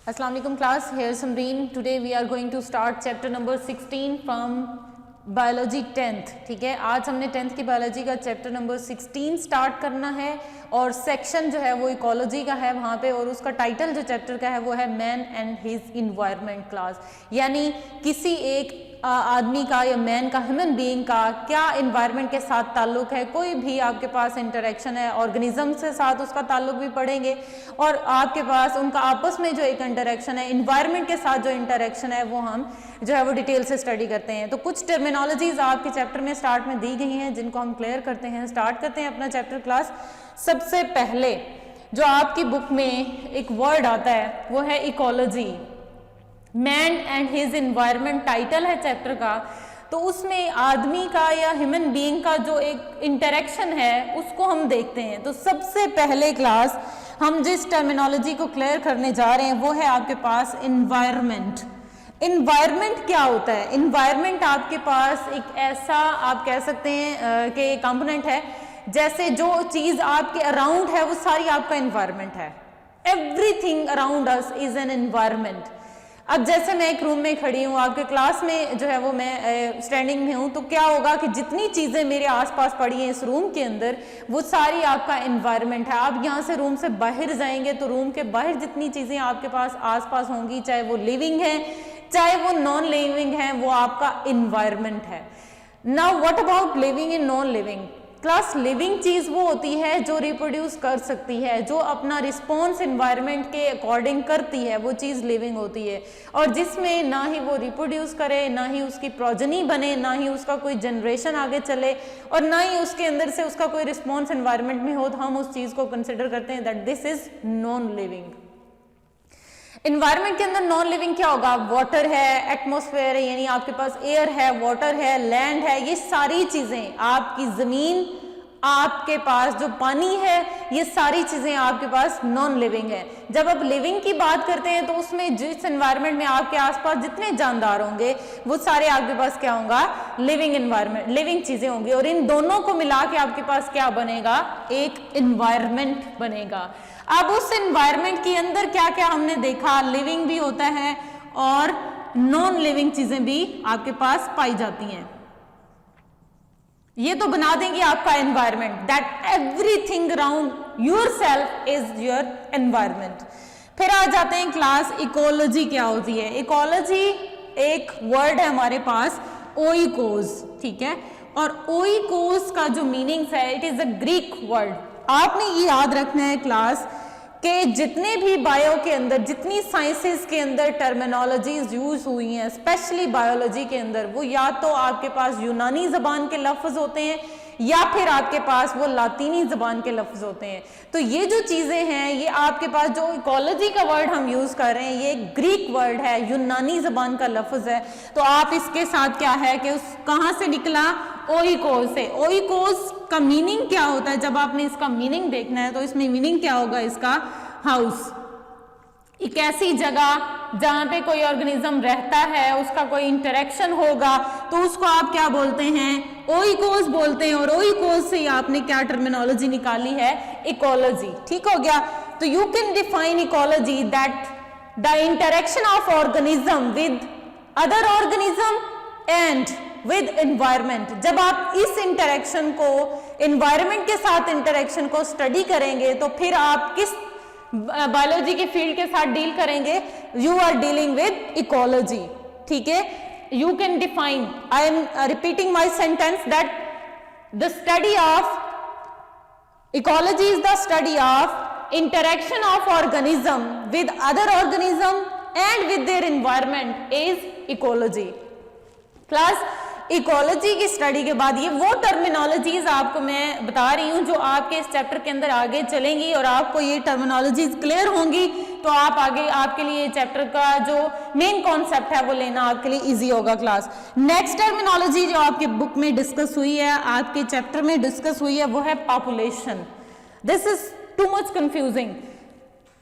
Assalamu alaikum class, here is Samreen. Today we are going to start chapter number 16 from biology 10th. ठीक है, आज हमने 10th की biology का chapter number 16 start करना है और सेक्शन जो है वो इकोलॉजी का है वहाँ पे, और उसका टाइटल जो चैप्टर का है वो है man and his environment class, यानी किसी एक आदमी का या मैन का, ह्यूमन बीइंग का क्या इन्वायरमेंट के साथ ताल्लुक है। कोई भी आपके पास इंटरेक्शन है ऑर्गेनिज्म के साथ, उसका ताल्लुक भी पढ़ेंगे, और आपके पास उनका आपस में जो एक इंटरेक्शन है, इन्वायरमेंट के साथ जो इंटरेक्शन है वो हम जो है वो डिटेल से स्टडी करते हैं। तो कुछ टर्मिनोलॉजीज आपके चैप्टर में स्टार्ट में दी गई हैं जिनको हम क्लियर करते हैं। स्टार्ट करते हैं अपना चैप्टर क्लास। सबसे पहले जो आपकी बुक में एक वर्ड आता है वो है ecology, man and his environment title है चैप्टर का। तो उसमें आदमी का या ह्यूमन बीइंग का जो एक इंटरेक्शन है उसको हम देखते हैं। तो सबसे पहले क्लास हम जिस टर्मिनोलॉजी को क्लियर करने जा रहे हैं वो है आपके पास इन्वायरमेंट। इन्वायरमेंट क्या होता है? इन्वायरमेंट आपके पास एक ऐसा आप कह सकते हैं कि कंपोनेंट है, जैसे जो चीज आपके अराउंड है वो सारी आपका इन्वायरमेंट है। Everything around us is an environment. अब जैसे मैं एक रूम में खड़ी हूँ, आपके क्लास में जो है वो मैं स्टैंडिंग में हूँ, तो क्या होगा कि जितनी चीज़ें मेरे आसपास पड़ी हैं इस रूम के अंदर वो सारी आपका इन्वायरमेंट है। आप यहाँ से रूम से बाहर जाएंगे तो रूम के बाहर जितनी चीज़ें आपके पास आसपास होंगी, चाहे वो लिविंग है चाहे वो नॉन लिविंग है, वो आपका इन्वायरमेंट है। Now what about living in non living class? Living चीज वो होती है जो रिप्रोड्यूस कर सकती है, जो अपना रिस्पॉन्स एनवायरनमेंट के अकॉर्डिंग करती है, वो चीज लिविंग होती है। और जिसमें ना ही वो रिप्रोड्यूस करे, ना ही उसकी प्रोजनी बने, ना ही उसका कोई जनरेशन आगे चले, और ना ही उसके अंदर से उसका कोई रिस्पॉन्स एनवायरनमेंट में हो, तो हम उस चीज को कंसिडर करते हैं that this is non living. Environment के अंदर नॉन लिविंग क्या होगा? वाटर है, एटमॉस्फेयर है, यानी आपके पास एयर है, वाटर है, लैंड है, ये सारी चीजें, आपकी जमीन, आपके पास जो पानी है, ये सारी चीजें आपके पास नॉन लिविंग है। जब आप लिविंग की बात करते हैं तो उसमें जिस एनवायरनमेंट में आपके आसपास जितने जानदार होंगे वो सारे आपके पास क्या होगा? लिविंग एनवायरनमेंट, लिविंग चीजें होंगी, और इन दोनों को मिला के आपके पास क्या बनेगा? एक एनवायरनमेंट बनेगा। अब उस एनवायरनमेंट के अंदर क्या क्या हमने देखा? लिविंग भी होता है और नॉन लिविंग चीजें भी आपके पास पाई जाती हैं। ये तो बना देंगे आपका environment, that everything around yourself is your environment. फिर आ जाते हैं क्लास इकोलॉजी क्या होती है। इकोलॉजी एक वर्ड है हमारे पास, ओइकोस, ठीक है, और ओइकोस का जो मीनिंग है it is a Greek word. आपने ये याद रखना है क्लास कि जितने भी बायो के अंदर, जितनी साइंसेस के अंदर टर्मिनोलॉजीज यूज हुई हैं, स्पेशली बायोलॉजी के अंदर, वो या तो आपके पास यूनानी जबान के लफ्ज होते हैं या फिर आपके पास वो लातीनी जबान के लफ्ज होते हैं। तो ये जो चीजें हैं, ये आपके पास जो इकोलॉजी का वर्ड हम यूज कर रहे हैं, ये ग्रीक वर्ड है, यूनानी जबान का लफ्ज है। तो आप इसके साथ क्या है कि उस कहाँ से निकला? ओइकोस से। ओइकोस का मीनिंग क्या होता है? जब आपने इसका मीनिंग देखना है तो इसमें मीनिंग क्या होगा इसका? हाउस, एक ऐसी जगह जहां पे कोई ऑर्गेनिज्म रहता है, उसका कोई इंटरेक्शन होगा, तो उसको आप क्या बोलते हैं? ओइकोस बोलते हैं। और ओइकोस से आपने क्या टर्मिनोलॉजी निकाली है? इकोलॉजी। ठीक हो गया? तो you can define ecology that the interaction of organism with other organism and with environment. जब आप इस इंटरेक्शन को, एनवायरमेंट के साथ इंटरेक्शन को स्टडी करेंगे तो फिर आप किस बायोलॉजी के फील्ड के साथ डील करेंगे? You are dealing with ecology. ठीक है, you can define, I am repeating my sentence, that the study of ecology is the study of interaction of organism with other organism and with their environment is ecology. Class ecology की study के बाद ये वो terminologies आपको मैं बता रही हूँ जो आपके इस चैप्टर के अंदर आगे चलेंगी, और आपको ये टर्मिनोलॉजीज क्लियर होंगी तो आप आगे, आपके लिए चैप्टर का जो मेन कॉन्सेप्ट है वो लेना आपके लिए इजी होगा। क्लास नेक्स्ट टर्मिनोलॉजी जो आपकी बुक में डिस्कस हुई है, आपके चैप्टर में डिस्कस हुई है, वो है population. This is too much confusing.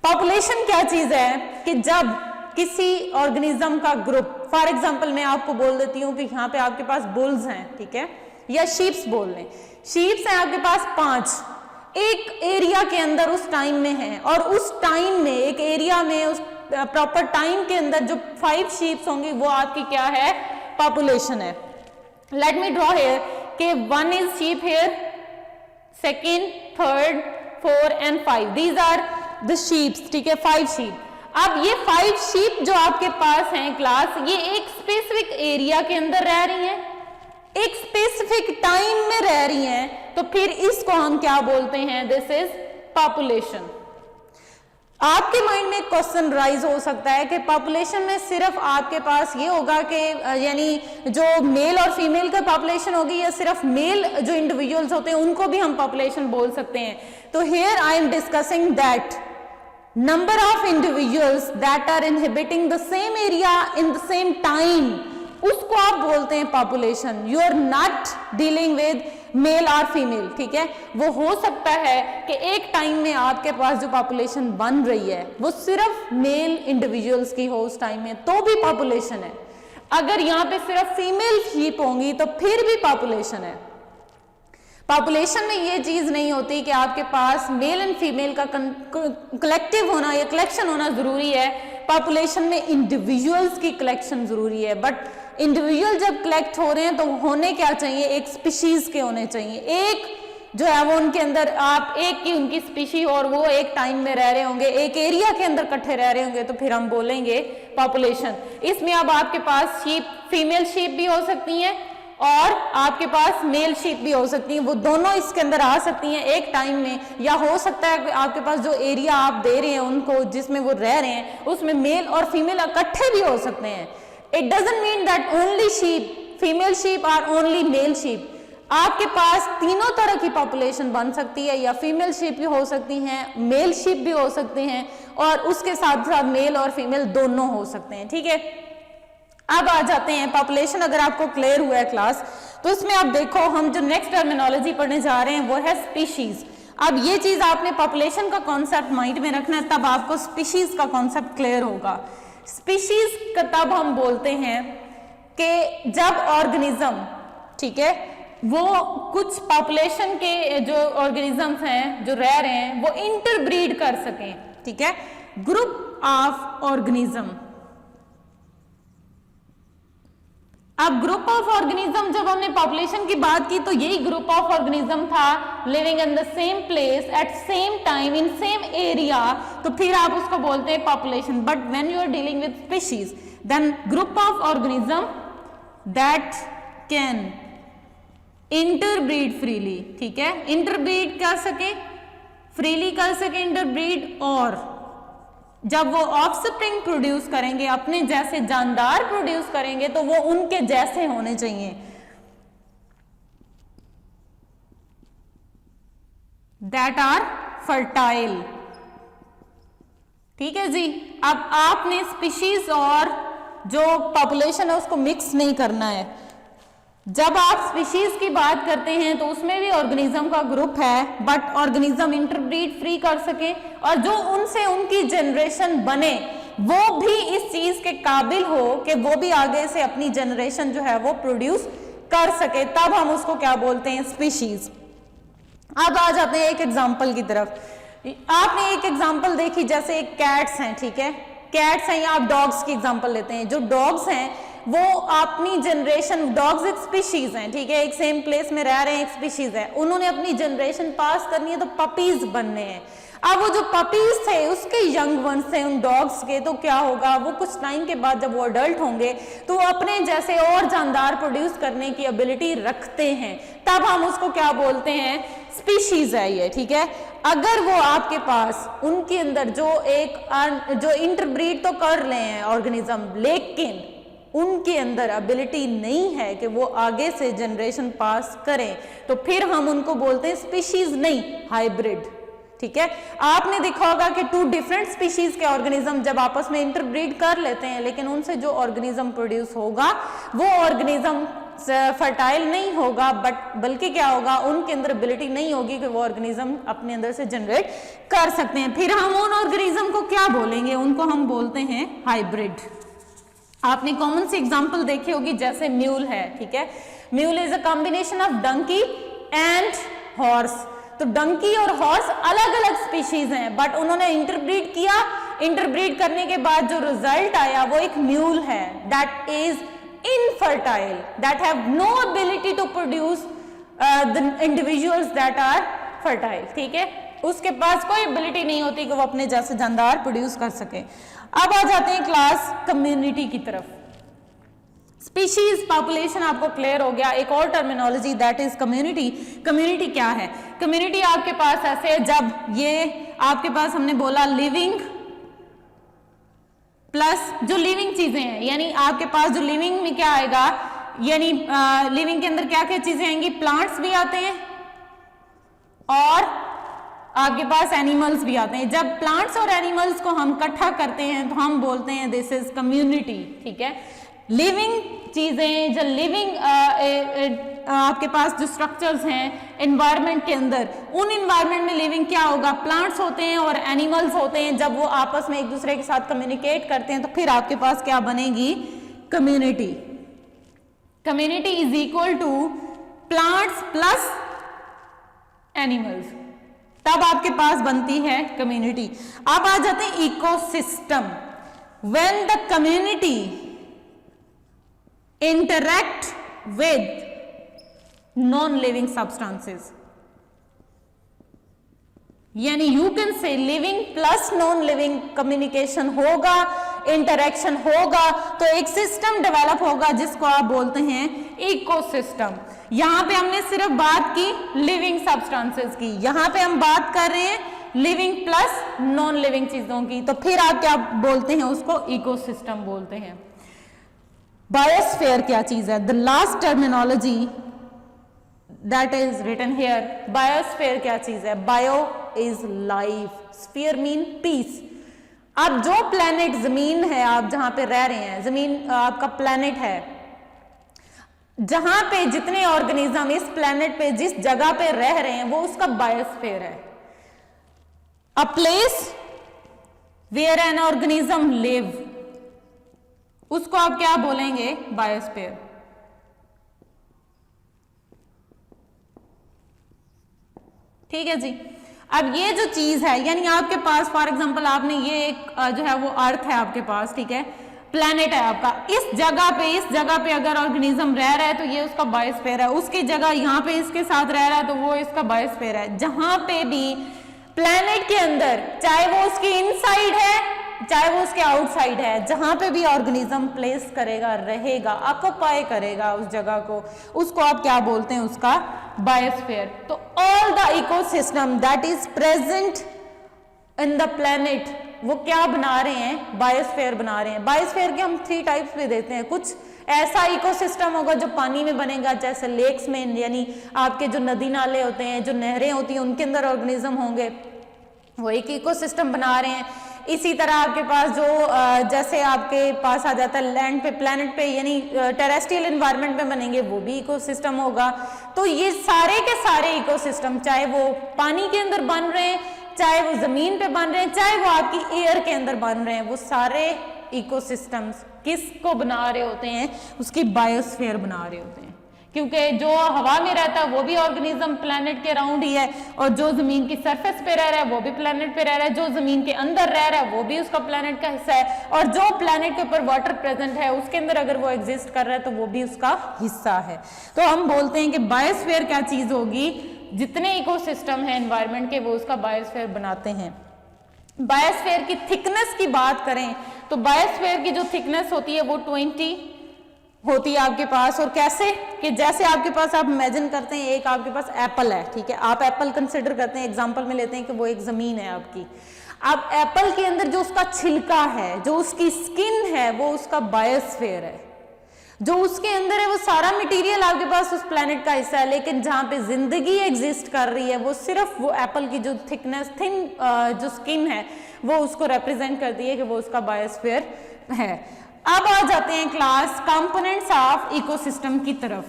Population क्या चीज है कि जब किसी ऑर्गेनिज्म का ग्रुप, फॉर एग्जांपल मैं आपको बोल देती हूँ कि यहाँ पे आपके पास बुल्स हैं, ठीक है, या शीप्स बोल लें, शीप्स हैं आपके पास 5, एक एरिया के अंदर उस टाइम में है, और उस टाइम में एक एरिया में उस प्रॉपर टाइम के अंदर जो 5 शीप्स होंगी वो आपकी क्या है, पॉपुलेशन है। लेट मी ड्रॉ हियर कि 1 is sheep here, second, third, 4 and 5, these are the sheeps, ठीक है, 5 शीप। अब ये 5 शीप जो आपके पास हैं क्लास, ये एक स्पेसिफिक एरिया के अंदर रह रही हैं, एक स्पेसिफिक टाइम में रह रही हैं, तो फिर इसको हम क्या बोलते हैं, दिस इज पॉपुलेशन। आपके माइंड में क्वेश्चन राइज हो सकता है कि पॉपुलेशन में सिर्फ आपके पास ये होगा कि यानी जो मेल और फीमेल का पॉपुलेशन होगी, या सिर्फ मेल जो इंडिविजुअल्स होते हैं उनको भी हम पॉपुलेशन बोल सकते हैं। तो here I am discussing that number of individuals that are inhabiting the same area in the same time, उसको आप बोलते हैं population. You are not dealing with male और फीमेल, ठीक है। वो हो सकता है कि एक टाइम में आपके पास जो पॉपुलेशन बन रही है वो सिर्फ मेल इंडिविजुअल्स की हो उस टाइम में, तो भी पॉपुलेशन है। अगर यहाँ पे सिर्फ फीमेल शीप होंगी तो फिर भी पॉपुलेशन है। पॉपुलेशन में ये चीज नहीं होती कि आपके पास मेल एंड फीमेल का कलेक्टिव होना या कलेक्शन होना जरूरी है। पॉपुलेशन में इंडिविजुअल्स की कलेक्शन जरूरी है, बट इंडिविजुअल जब कलेक्ट हो रहे हैं तो होने क्या चाहिए, एक स्पीशीज के होने चाहिए। एक जो है वो उनके अंदर आप एक की उनकी स्पीशी और वो एक टाइम में रह रहे होंगे, एक एरिया के अंदर इकट्ठे रह रहे होंगे, तो फिर हम बोलेंगे पॉपुलेशन। इसमें अब आपके पास शीप, फीमेल शीप भी हो सकती हैं और आपके पास मेल शीप भी हो सकती हैं, वो दोनों इसके अंदर आ सकती हैं एक टाइम में। या हो सकता है कि आपके पास जो एरिया आप दे रहे हैं उनको, जिसमें वो रह रहे हैं, उसमें मेल और फीमेल इकट्ठे भी हो सकते हैं। It doesn't mean that only sheep, female sheep और ओनली मेल शीप। आपके पास तीनों तरह की पॉपुलेशन बन सकती है, या फीमेल शीप भी हो सकती हैं, मेल शीप भी हो सकते हैं, और उसके साथ साथ मेल और फीमेल दोनों हो सकते हैं, ठीक है। अब आ जाते हैं पॉपुलेशन। अगर आपको क्लियर हुआ है क्लास, तो इसमें आप देखो हम जो नेक्स्ट टर्मिनोलॉजी पढ़ने जा रहे हैं वो है स्पीशीज। अब ये चीज आपने पॉपुलेशन का कॉन्सेप्ट माइंड में रखना है, तब आपको स्पीशीज का कॉन्सेप्ट क्लियर होगा। स्पीशीज का तब हम बोलते हैं कि जब ऑर्गेनिज्म, ठीक है, वो कुछ पॉपुलेशन के जो ऑर्गेनिजम्स हैं जो रह रहे हैं वो इंटरब्रीड कर सकें, ठीक है। ग्रुप ऑफ ऑर्गेनिज्म, अब ग्रुप ऑफ ऑर्गेनिज्म, जब हमने पॉपुलेशन की बात की तो यही ग्रुप ऑफ ऑर्गेनिज्म था, living in the same place at same time in same area, तो फिर आप उसको बोलते हैं population. But when you are dealing with species, then group of organism that can interbreed freely, ठीक है, इंटरब्रीड कर सके, फ्रीली कर सके इंटरब्रीड, और जब वो ऑफस्प्रिंग प्रोड्यूस करेंगे, अपने जैसे जानदार प्रोड्यूस करेंगे, तो वो उनके जैसे होने चाहिए, दैट आर फर्टाइल, ठीक है जी। अब आपने स्पीशीज और जो पॉपुलेशन है उसको मिक्स नहीं करना है। जब आप स्पीशीज की बात करते हैं तो उसमें भी ऑर्गेनिज्म का ग्रुप है, बट ऑर्गेनिज्म इंटरब्रीड फ्री कर सके, और जो उनसे उनकी जनरेशन बने वो भी इस चीज के काबिल हो कि वो भी आगे से अपनी जनरेशन जो है वो प्रोड्यूस कर सके, तब हम उसको क्या बोलते हैं, स्पीशीज। अब आ जाते हैं एक एग्जाम्पल की तरफ। आपने एक एग्जाम्पल देखी, जैसे एक कैट्स हैं, ठीक है, कैट्स हैं, या आप डॉग्स की एग्जाम्पल लेते हैं। जो डॉग्स हैं वो अपनी जनरेशन, डॉग्स एक स्पीशीज हैं, ठीक है, एक सेम प्लेस में रह रहे हैं, एक स्पीशीज है, उन्होंने अपनी जनरेशन पास करनी है तो पपीज बनने हैं। अब वो जो पपीज थे उसके यंग वंस थे उन डॉग्स के, तो क्या होगा, वो कुछ टाइम के बाद जब वो अडल्ट होंगे तो वो अपने जैसे और जानदार प्रोड्यूस करने की एबिलिटी रखते हैं, तब हम उसको क्या बोलते हैं, स्पीशीज है ये, ठीक है। अगर वो आपके पास उनके अंदर जो इंटरब्रीड तो कर रहे हैं ऑर्गेनिज्म, लेकिन उनके अंदर एबिलिटी नहीं है कि वो आगे से जनरेशन पास करें, तो फिर हम उनको बोलते हैं स्पीशीज नहीं, हाइब्रिड, ठीक है। आपने देखा होगा कि 2 डिफरेंट स्पीशीज के ऑर्गेनिज्म जब आपस में इंटरब्रीड कर लेते हैं, लेकिन उनसे जो ऑर्गेनिज्म प्रोड्यूस होगा वो ऑर्गेनिज्म फर्टाइल नहीं होगा, बल्कि क्या होगा, उनके अंदर एबिलिटी नहीं होगी कि वो ऑर्गेनिज्म अपने अंदर से जनरेट कर सकते हैं। फिर हम उन ऑर्गेनिज्म को क्या बोलेंगे, उनको हम बोलते हैं हाइब्रिड। आपने कॉमन सी एग्जांपल देखी होगी, जैसे म्यूल है, ठीक है, mule is a combination of donkey and horse. तो डंकी और हॉर्स अलग अलग स्पीशीज हैं, बट उन्होंने इंटरब्रीड किया इंटरब्रीड करने के बाद जो रिजल्ट आया वो एक म्यूल है that is infertile, that have no ability to produce the individuals that are fertile, ठीक है, उसके पास कोई एबिलिटी नहीं होती कि वो अपने जैसे जानदार प्रोड्यूस कर सके। अब आ जाते हैं क्लास कम्युनिटी की तरफ। स्पीशीज पॉपुलेशन आपको क्लियर हो गया। एक और terminology that is community. Community क्या है? कम्युनिटी आपके पास ऐसे है जब ये आपके पास हमने बोला लिविंग प्लस जो लिविंग चीजें हैं, यानी आपके पास जो लिविंग में क्या आएगा, यानी लिविंग के अंदर क्या क्या चीजें आएंगी, प्लांट्स भी आते हैं और आपके पास एनिमल्स भी आते हैं। जब प्लांट्स और एनिमल्स को हम इकट्ठा करते हैं तो हम बोलते हैं दिस इज कम्युनिटी, ठीक है। लिविंग चीजें जो लिविंग आपके पास जो स्ट्रक्चर्स हैं एनवायरनमेंट के अंदर, उन एनवायरनमेंट में लिविंग क्या होगा, प्लांट्स होते हैं और एनिमल्स होते हैं। जब वो आपस में एक दूसरे के साथ कम्युनिकेट करते हैं तो फिर आपके पास क्या बनेगी, community. Community is equal to plants plus animals, तब आपके पास बनती है कम्युनिटी। अब आ जाते हैं ecosystem. When the community interact with non-living substances, यानी you can say living plus non living communication होगा, इंटरेक्शन होगा तो एक सिस्टम डेवलप होगा जिसको आप बोलते हैं इकोसिस्टम। यहां पे हमने सिर्फ बात की लिविंग सब्सटेंसेस की, यहां पे हम बात कर रहे हैं लिविंग प्लस नॉन लिविंग चीजों की, तो फिर आप क्या बोलते हैं, उसको इकोसिस्टम बोलते हैं। बायोस्फीयर क्या चीज है? The last terminology that is written here. Biosphere क्या चीज है? Bio is life, sphere mean piece. अब जो प्लेनेट जमीन है, आप जहां पे रह रहे हैं, जमीन आपका प्लेनेट है, जहां पे जितने ऑर्गेनिज्म इस प्लेनेट पे जिस जगह पे रह रहे हैं वो उसका बायोस्फीयर है। A place where an organism live, उसको आप क्या बोलेंगे, बायोस्फीयर। ठीक है जी। अब ये जो चीज है, यानी आपके पास फॉर एग्जांपल आपने ये एक जो है वो अर्थ है आपके पास, ठीक है, प्लेनेट है आपका, इस जगह पे अगर ऑर्गेनिज्म रह रहा है तो ये उसका बायोस्फीयर है। उसकी जगह यहाँ पे इसके साथ रह रहा है तो वो इसका बायोस्फीयर है। जहां पे भी प्लेनेट के अंदर, चाहे वो उसकी इनसाइड है चाहे वो उसके आउटसाइड है, जहां पे भी ऑर्गेनिज्म प्लेस करेगा, रहेगा, ऑक्युपाई करेगा उस जगह को, उसको आप क्या बोलते हैं, उसका बायोस्फीयर। तो all the ecosystem that is present in the planet, वो क्या बना रहे हैं, बायोस्फीयर बना रहे हैं। बायोस्फीयर के हम 3 टाइप्स भी देते हैं। कुछ ऐसा इकोसिस्टम होगा जो पानी में बनेगा, जैसे लेक्स में, यानी आपके जो नदी नाले होते हैं, जो नहरें होती हैं, उनके अंदर ऑर्गेनिज्म होंगे, वो एक इकोसिस्टम बना रहे हैं। इसी तरह आपके पास जो जैसे आपके पास आ जाता है लैंड पे, प्लेनेट पे, यानी टेरेस्ट्रियल एनवायरनमेंट में बनेंगे, वो भी इकोसिस्टम होगा। तो ये सारे के सारे इकोसिस्टम, चाहे वो पानी के अंदर बन रहे हैं, चाहे वो जमीन पे बन रहे हैं, चाहे वो आपकी एयर के अंदर बन रहे हैं, वो सारे इकोसिस्टम्स किसको बना रहे होते हैं, उसकी बायोस्फीयर बना रहे होते हैं। क्योंकि जो हवा में रहता है वो भी ऑर्गेनिज्म प्लेनेट के अराउंड ही है, और जो जमीन की सरफेस पे रह रहा है वो भी प्लेनेट पे रह रहा है, जो जमीन के अंदर रह रहा है वो भी उसका प्लेनेट का हिस्सा है, और जो प्लेनेट के ऊपर वाटर प्रेजेंट है उसके अंदर अगर वो एग्जिस्ट कर रहा है तो वो भी उसका हिस्सा है। तो हम बोलते हैं कि बायोस्फीयर क्या चीज होगी, जितने इकोसिस्टम है एनवायरनमेंट के वो उसका बायोस्फीयर बनाते हैं। बायोस्फीयर की थिकनेस की बात करें तो बायोस्फीयर की जो थिकनेस होती है वो 20 होती है आपके पास। और कैसे कि जैसे आपके पास, आप इमेजिन करते हैं एक आपके पास एप्पल है, ठीक है, आप एप्पल कंसिडर करते हैं, एग्जांपल में लेते हैं कि वो एक जमीन है आपकी। अब एप्पल के अंदर जो उसका छिलका है, जो उसकी स्किन है, वो उसका बायोस्फीयर है। जो उसके अंदर है वो सारा मटेरियल आपके पास उस प्लेनेट का हिस्सा है, लेकिन जहां पे जिंदगी एग्जिस्ट कर रही है वो सिर्फ वो एप्पल की जो थिकनेस, थिन जो स्किन है, वो उसको रिप्रेजेंट करती है कि वो उसका बायोस्फीयर है। अब आ जाते हैं क्लास कंपोनेंट्स ऑफ इकोसिस्टम की तरफ।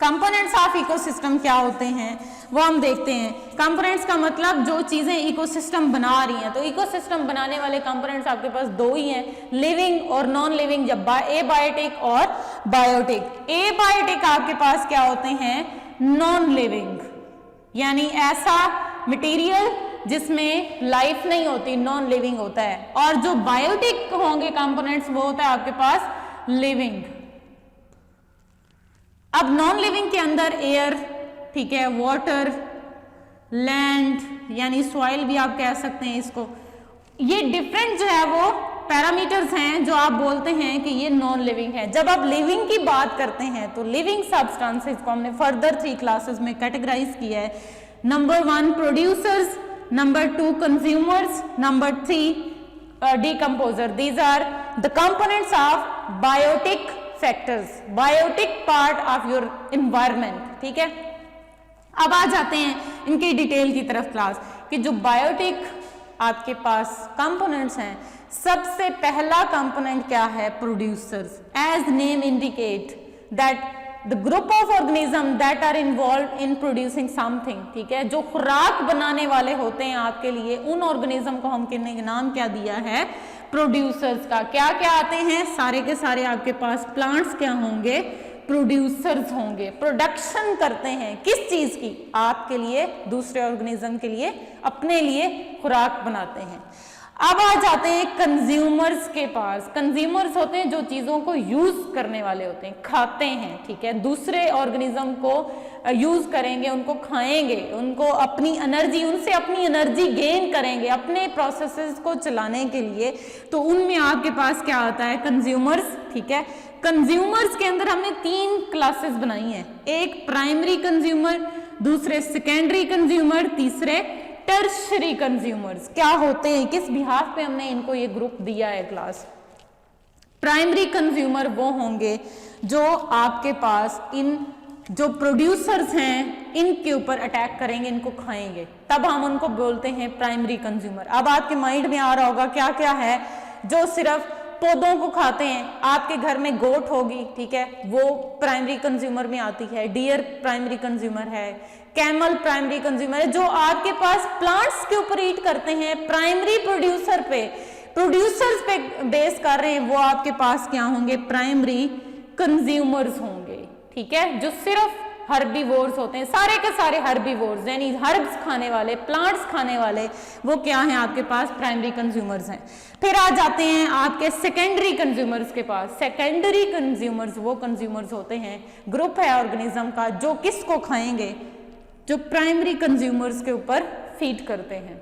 कंपोनेंट्स ऑफ इकोसिस्टम क्या होते हैं वो हम देखते हैं। कंपोनेंट्स का मतलब जो चीजें इकोसिस्टम बना रही हैं। तो इकोसिस्टम बनाने वाले कंपोनेंट्स आपके पास 2 ही हैं, लिविंग और नॉन लिविंग, या एबायोटिक और बायोटिक। एबायोटिक आपके पास क्या होते हैं, नॉन लिविंग, यानी ऐसा मटेरियल जिसमें लाइफ नहीं होती, नॉन लिविंग होता है, और जो बायोटिक होंगे कंपोनेंट्स वो होता है आपके पास लिविंग। अब नॉन लिविंग के अंदर एयर, ठीक है, वाटर, लैंड यानी सॉइल भी आप कह सकते हैं इसको, ये डिफरेंट जो है वो पैरामीटर्स हैं जो आप बोलते हैं कि ये नॉन लिविंग है। जब आप लिविंग की बात करते हैं तो लिविंग सब्सटेंसेस को हमने फर्दर 3 क्लासेस में कैटेगराइज किया है। Number 1 producers, number 2 consumers, number 3 decomposer. These are the components of biotic factors, biotic part of your environment, ठीक है। अब आ जाते हैं इनकी डिटेल की तरफ क्लास कि जो बायोटिक आपके पास कंपोनेंट्स हैं, सबसे पहला कंपोनेंट क्या है, producers. As name indicate that the group of organism that are involve in producing something, ठीक है, जो खुराक बनाने वाले होते हैं आपके लिए, उन ऑर्गेनिज्म को हम किन्ने नाम क्या दिया है, प्रोड्यूसर्स का। क्या क्या आते हैं, सारे के सारे आपके पास प्लांट्स क्या होंगे, प्रोड्यूसर्स होंगे। प्रोडक्शन करते हैं किस चीज की, आपके लिए, दूसरे ऑर्गेनिज्म के लिए, अपने लिए खुराक बनाते हैं। अब आ जाते हैं कंज्यूमर्स के पास। कंज्यूमर्स होते हैं जो चीजों को यूज करने वाले होते हैं, खाते हैं, ठीक है, दूसरे ऑर्गेनिज्म को यूज करेंगे, उनको खाएंगे, उनको अपनी एनर्जी, उनसे अपनी एनर्जी गेन करेंगे अपने प्रोसेसेस को चलाने के लिए। तो उनमें आपके पास क्या आता है, कंज्यूमर्स, ठीक है। कंज्यूमर्स के अंदर हमने 3 क्लासेस बनाई हैं, एक प्राइमरी कंज्यूमर, दूसरे सेकेंडरी कंज्यूमर, तीसरे टर्शरी कंज्यूमर्स। क्या होते हैं, किस बिहाफ पे हमने इनको ये ग्रुप दिया है क्लास। प्राइमरी कंज्यूमर वो होंगे जो आपके पास इन जो प्रोड्यूसर्स हैं इनके ऊपर अटैक करेंगे, इनको खाएंगे, तब हम उनको बोलते हैं प्राइमरी कंज्यूमर। अब आपके माइंड में आ रहा होगा क्या क्या है जो सिर्फ पौधों को खाते हैं। आपके घर में गोट होगी, ठीक है, वो प्राइमरी कंज्यूमर में आती है, डियर प्राइमरी कंज्यूमर है, कैमल प्राइमरी कंज्यूमर है। जो आपके पास प्लांट्स के ऊपर ईट करते हैं, प्राइमरी प्रोड्यूसर पे, प्रोड्यूसर्स पे बेस कर रहे हैं, वो आपके पास क्या होंगे, प्राइमरी कंज्यूमर्स होंगे, ठीक है, जो सिर्फ हर्बीवोर्स होते हैं, सारे के सारे हर्बीवोर्स यानी हर्ब्स खाने वाले, प्लांट्स खाने वाले, वो क्या हैं आपके पास, प्राइमरी कंज्यूमर्स हैं। फिर आ जाते हैं आपके सेकेंडरी कंज्यूमर्स के पास। सेकेंडरी कंज्यूमर्स वो कंज्यूमर्स होते हैं, ग्रुप है ऑर्गेनिज्म का, जो किसको खाएंगे, जो प्राइमरी कंज्यूमर्स के ऊपर फीड करते हैं,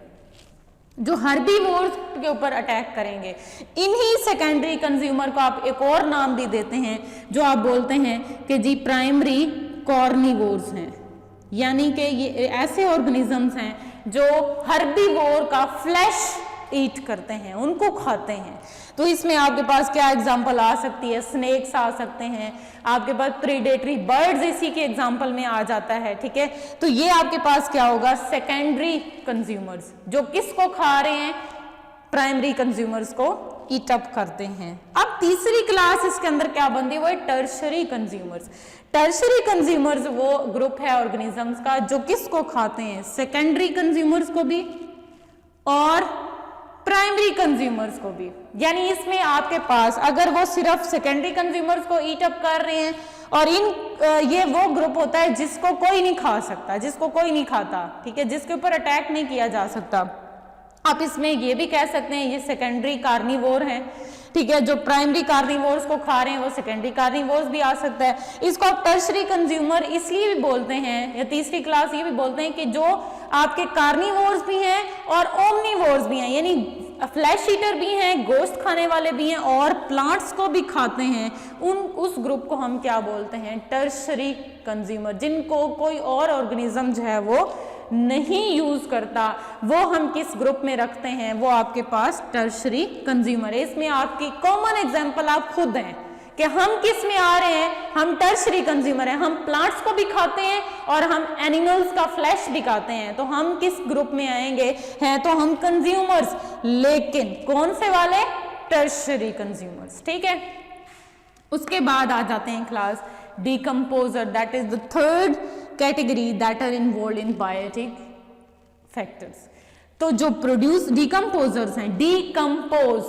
जो हर्बीवोर्स के ऊपर अटैक करेंगे। इन्हीं सेकेंडरी कंज्यूमर को आप एक और नाम भी देते हैं जो आप बोलते हैं कि जी प्राइमरी कॉर्निवोर्स हैं, यानी कि ये ऐसे ऑर्गेनिजम्स हैं जो हर्बीवोर का फ्लैश ईट करते हैं, उनको खाते हैं। तो इसमें आपके पास क्या एग्जांपल आ सकती है, स्नेक्स आ सकते हैं, आपके पास प्रीडेटरी बर्ड्स इसी के एग्जांपल में आ जाता है, ठीक है। तो ये आपके पास क्या होगा, सेकेंडरी कंज्यूमर्स, जो किसको खा रहे हैं, प्राइमरी कंज्यूमर्स को ईट अप करते हैं। अब तीसरी क्लास इसके अंदर क्या बनती है, वो है टर्शरी कंज्यूमर्स। टर्शरी कंज्यूमर्स वो ग्रुप है ऑर्गेनिजम्स का जो किसको खाते हैं, सेकेंडरी कंज्यूमर्स को भी और प्राइमरी कंज्यूमर्स को भी। यानी इसमें आपके पास अगर वो सिर्फ सेकेंडरी कंज्यूमर्स को ईट अप कर रहे हैं और ये वो ग्रुप होता है जिसको कोई नहीं खा सकता, जिसको कोई नहीं खाता, ठीक है, जिसके ऊपर अटैक नहीं किया जा सकता। आप इसमें ये भी कह सकते हैं ये सेकेंडरी कार्निवोर हैं, ठीक है, जो प्राइमरी कार्निवोर्स को खा रहे हैं वो सेकेंडरी कार्निवोर्स भी आ सकता है। इसको आप टर्शरी कंज्यूमर इसलिए भी बोलते हैं, या तीसरी क्लास ये भी बोलते हैं कि जो आपके कार्निवोर्स भी हैं और ओमनीवोर्स भी हैं, यानी फ्लैश ईटर भी हैं, गोश्त खाने वाले भी हैं और प्लांट्स को भी खाते हैं, उस ग्रुप को हम क्या बोलते हैं, टर्शरी कंज्यूमर। जिनको कोई और ऑर्गेनिज्म जो है वो नहीं यूज करता, वो हम किस ग्रुप में रखते हैं, वो आपके पास टर्शरी कंज्यूमर है। इसमें आपकी कॉमन एग्जांपल आप खुद हैं कि हम किस में आ रहे हैं, हम टर्शरी कंज्यूमर हैं, हम प्लांट्स को भी खाते हैं और हम एनिमल्स का फ्लैश भी खाते हैं। तो हम किस ग्रुप में आएंगे, हैं तो हम कंज्यूमर्स, लेकिन कौन से वाले, टर्शरी कंज्यूमर्स, ठीक है। उसके बाद आ जाते हैं class decomposer, that is the third category that are involve in biotic factors. तो जो प्रोड्यूस डिकम्पोजर्स हैं, डिकम्पोज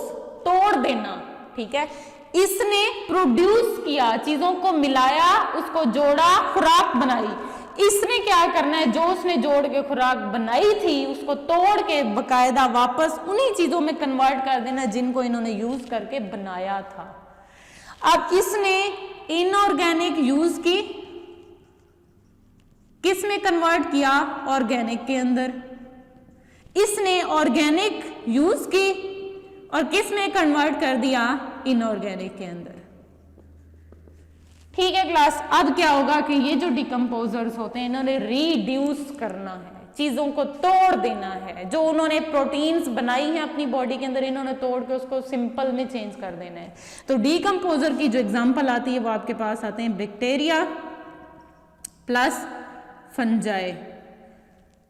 तोड़ देना, ठीक है, इसने प्रोड्यूस किया, चीजों को मिलाया, उसको जोड़ा, खुराक बनाई, इसने क्या करना है, जो उसने जोड़ के खुराक बनाई थी उसको तोड़ के बकायदा वापस उन्हीं चीजों में कन्वर्ट कर देना जिनको इन्होंने यूज करके बनाया था। अब इसने इनऑर्गेनिक यूज की, किस में कन्वर्ट किया, ऑर्गेनिक के अंदर। इसने ऑर्गेनिक यूज की और किस में कन्वर्ट कर दिया, इनऑर्गेनिक के अंदर। ठीक है क्लास, अब क्या होगा कि ये जो डिकम्पोजर्स होते हैं इन्होंने रीड्यूस करना है, चीजों को तोड़ देना है। जो उन्होंने प्रोटीन्स बनाई हैं अपनी बॉडी के अंदर, इन्होंने तोड़ के उसको सिंपल में चेंज कर देना है। तो डिकम्पोजर की जो एग्जांपल आती है वो आपके पास आते हैं बैक्टीरिया प्लस फंजाई।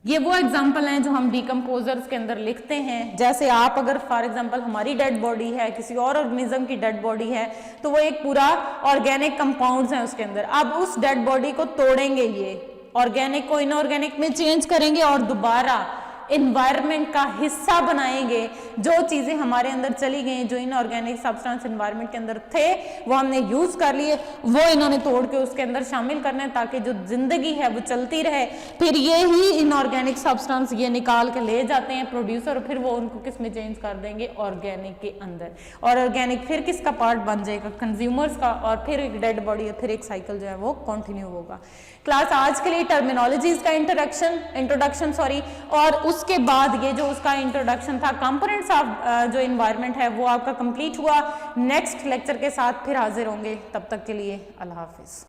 ये वो एग्जाम्पल हैं जो हम डिकम्पोजर्स के अंदर लिखते हैं। जैसे आप अगर फॉर एग्जांपल हमारी डेड बॉडी है, किसी और ऑर्गेनिज्म की डेड बॉडी है, तो वो एक पूरा ऑर्गेनिक कंपाउंड्स है उसके अंदर। अब उस डेड बॉडी को तोड़ेंगे, ये ऑर्गेनिक को इनऑर्गेनिक में चेंज करेंगे और दोबारा एनवायरनमेंट का हिस्सा बनाएंगे। जो चीजें हमारे अंदर चली गई, जो इनऑर्गेनिक सब्सटेंस एनवायरनमेंट के अंदर थे वो हमने यूज कर लिए, वो इन्होंने तोड़ के उसके अंदर शामिल करना है ताकि जो जिंदगी है वो चलती रहे। फिर ये ही इनऑर्गेनिक सब्सटेंस ये निकाल के ले जाते हैं प्रोड्यूसर, फिर वो उनको किस में चेंज कर देंगे, ऑर्गेनिक के अंदर। और ऑर्गेनिक फिर किसका पार्ट बन जाएगा, कंज्यूमर्स का, और फिर एक डेड बॉडी, फिर एक साइकिल जो है वो कंटिन्यू होगा। क्लास आज के लिए टर्मिनोलॉजीज का इंट्रोडक्शन और उसके बाद ये जो उसका इंट्रोडक्शन था कंपोनेंट्स ऑफ जो एनवायरनमेंट है वो आपका कंप्लीट हुआ। नेक्स्ट लेक्चर के साथ फिर हाजिर होंगे, तब तक के लिए अल्लाह हाफिज।